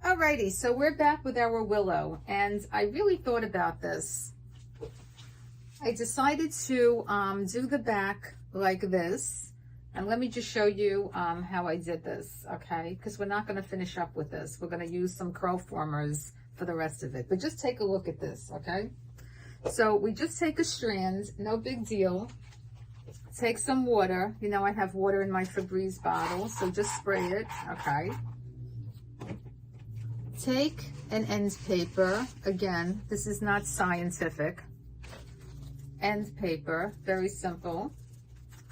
Alrighty, so we're back with our Willow, and I really thought about this. I decided to do the back like this, and let me just show you how I did this, okay? Because we're not going to finish up with this. We're going to use some Curlformers for the rest of it, but just take a look at this, okay? So we just take a strand, no big deal. Take some water. You know I have water in my Febreze bottle, so just spray it, okay? Take an end paper. Again, this is not scientific. End paper, very simple.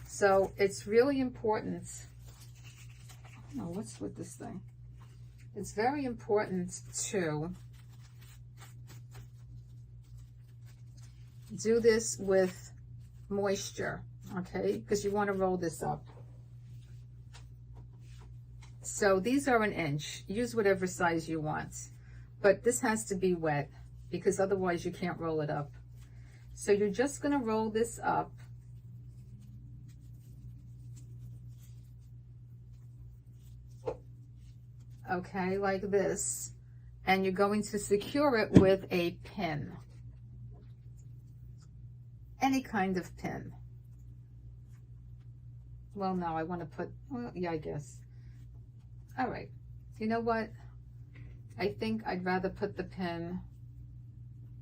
So it's really important. I don't know what's with this thing. It's very important to do this with moisture, okay? Because you want to roll this up. So these are 1 inch. Use whatever size you want. But this has to be wet because otherwise you can't roll it up. So you're just going to roll this up. Okay, like this. And you're going to secure it with a pin. Any kind of pin. Well, no, I want to put, well, yeah, I guess. All right, you know what? I think I'd rather put the pin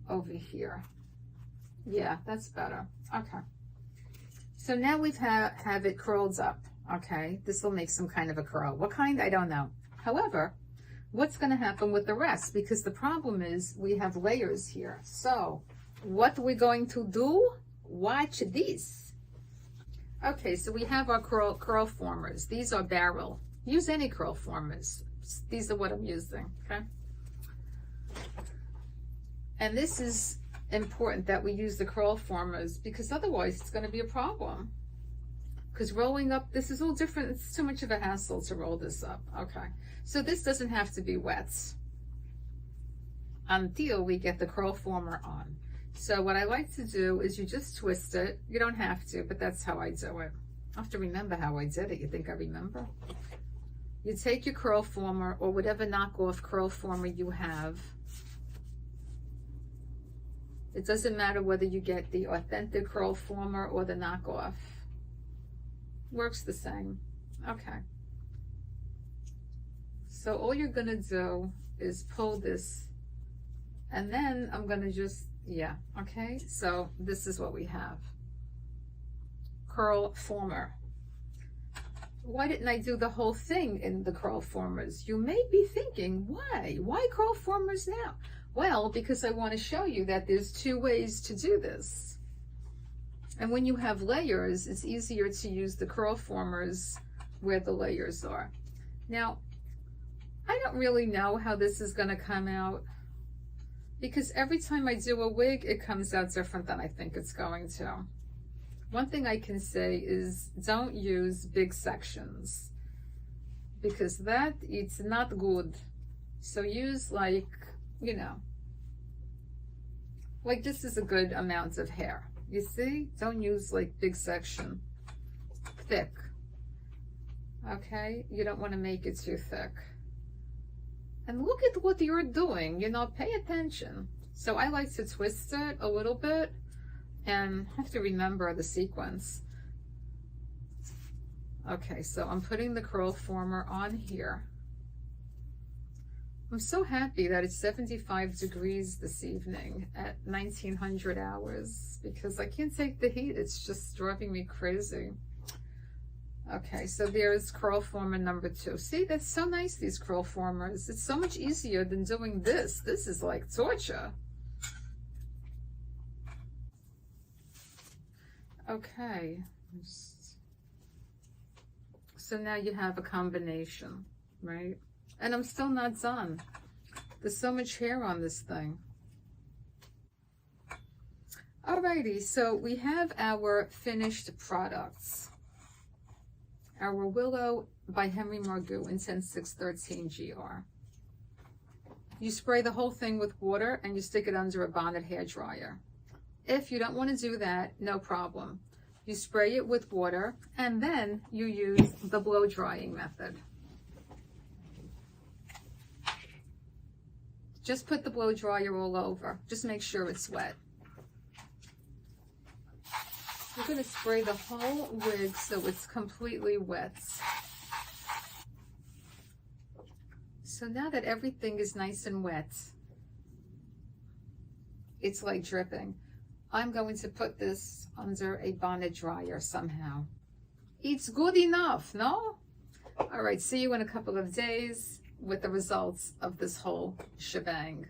over here. Yeah, that's better. Okay. So now we've have it curled up, okay? This will make some kind of a curl. What kind? I don't know. However, what's going to happen with the rest? Because the problem is we have layers here. So what we're going to do, watch this. Okay, so we have our Curlformers. These are barrel. Use any Curlformers. These are what I'm using, okay? And this is important that we use the Curlformers because otherwise it's going to be a problem. Because rolling up, this is all different. It's too much of a hassle to roll this up, okay? So this doesn't have to be wet until we get the Curlformer on. So what I like to do is you just twist it. You don't have to, but that's how I do it. I have to remember how I did it. You think I remember? You take your Curlformer or whatever knockoff Curlformer you have. It doesn't matter whether you get the authentic Curlformer or the knockoff. Works the same. Okay. So all you're going to do is pull this, and then I'm going to just, yeah, okay? So this is what we have. Curlformer. Why didn't I do the whole thing in the Curlformers? You may be thinking, why? Why Curlformers now? Well, because I want to show you that there's 2 ways to do this. And when you have layers, it's easier to use the Curlformers where the layers are. Now, I don't really know how this is going to come out because every time I do a wig, it comes out different than I think it's going to. One thing I can say is don't use big sections because it's not good. So use like, you know, like this is a good amount of hair. You see? Don't use like big section, thick. Okay? You don't want to make it too thick. And look at what you're doing, you know, pay attention. So I like to twist it a little bit and have to remember the sequence. Okay, so I'm putting the Curlformer on here. I'm so happy that it's 75 degrees this evening at 1900 hours because I can't take the heat. It's just driving me crazy. Okay, so there's Curlformer number 2. See, that's so nice, these Curlformers. It's so much easier than doing this. This is like torture. Okay. So now you have a combination, right? And I'm still not done. There's so much hair on this thing. Alrighty, so we have our finished products. Our Willow by Henry Margu in 10613 GR. You spray the whole thing with water and you stick it under a bonnet hair dryer. If you don't want to do that, no problem. You spray it with water and then you use the blow drying method. Just put the blow dryer all over. Just make sure it's wet. We're going to spray the whole wig so it's completely wet. So now that everything is nice and wet, it's like dripping. I'm going to put this under a bonnet dryer somehow. It's good enough, no? All right, see you in a couple of days with the results of this whole shebang.